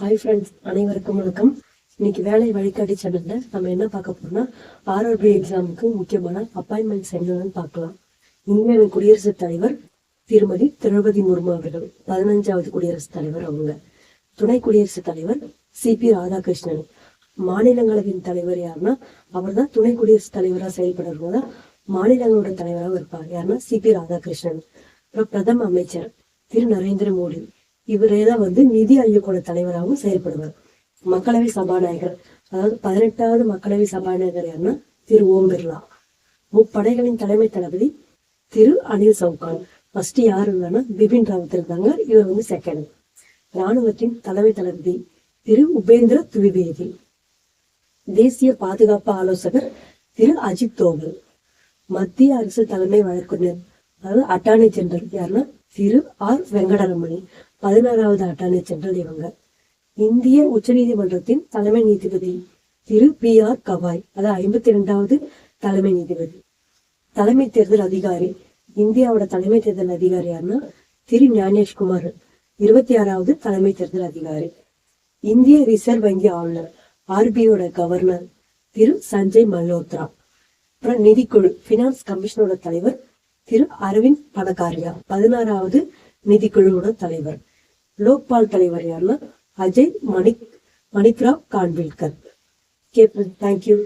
Hi friends, அனைவருக்கும் வணக்கம். இன்னைக்கு வேலை வழிகாட்டி சேனல்ல நம்ம என்ன பார்க்க போறோம்னா, ஆர்ஆர்பி எக்ஸாமுக்கு முக்கியமான அப்பாயின்மெண்ட்ஸ் என்னன்னு பார்க்கலாம். இந்தியாவின் குடியரசுத் தலைவர் திருமதி திரௌபதி முர்மு அவர்கள் 15வது குடியரசுத் தலைவர். அவங்க துணை குடியரசுத் தலைவர் சிபி ராதாகிருஷ்ணன். மாநிலங்களவையின் தலைவர் யாருன்னா அவர் தான் துணை குடியரசுத் தலைவராக செயல்படுறவங்க தான் மாநிலங்களோட தலைவராக இருப்பார். யாருன்னா சிபி ராதாகிருஷ்ணன். அப்புறம் பிரதம அமைச்சர் திரு நரேந்திர மோடி. இவரே தான் நிதி ஆயோகோட தலைவராகவும் செயல்படுவார். மக்களவை சபாநாயகர், அதாவது 18வது மக்களவை சபாநாயகர் யாருன்னா திரு ஓம் பிர்லா. முப்படைகளின் தலைமை தளபதி திரு அனில் சௌகான். ஃபர்ஸ்ட் யாரு இல்லைன்னா பிபின் ராவத் இருக்காங்க, இவர் செகண்ட். ராணுவத்தின் தலைமை தளபதி திரு உபேந்திர திவிவேதி. தேசிய பாதுகாப்பு ஆலோசகர் திரு அஜித் தோவல். மத்திய அரசு தலைமை வழக்கறிஞர், அதாவது அட்டார்னி ஜெனரல் யாருன்னா திரு ஆர் வெங்கடரமணி. 16வது அட்டார்னி ஜெனரல் இவங்க. இந்திய உச்சநீதிமன்றத்தின் தலைமை நீதிபதி திரு பி ஆர் கவாய், அதாவது 52வது தலைமை நீதிபதி. தலைமை தேர்தல் அதிகாரி, இந்தியாவோட தலைமை தேர்தல் அதிகாரி யாருன்னா திரு ஞானேஷ்குமார். 26வது தலைமை தேர்தல் அதிகாரி. இந்திய ரிசர்வ் வங்கி ஆளுநர், ஆர்பிஐயோட கவர்னர் திரு சஞ்சய் மல்ஹோத்ரா. அப்புறம் நிதிக்குழு, பினான்ஸ் கமிஷனோட தலைவர் திரு அரவிந்த் பனகாரியா. 16வது நிதிக்குழுவோட தலைவர். லோக்பால் தலைவர் யாருன்னா அஜய் மணிக்ராவ் கான்வில்கர். தேங்க்யூ.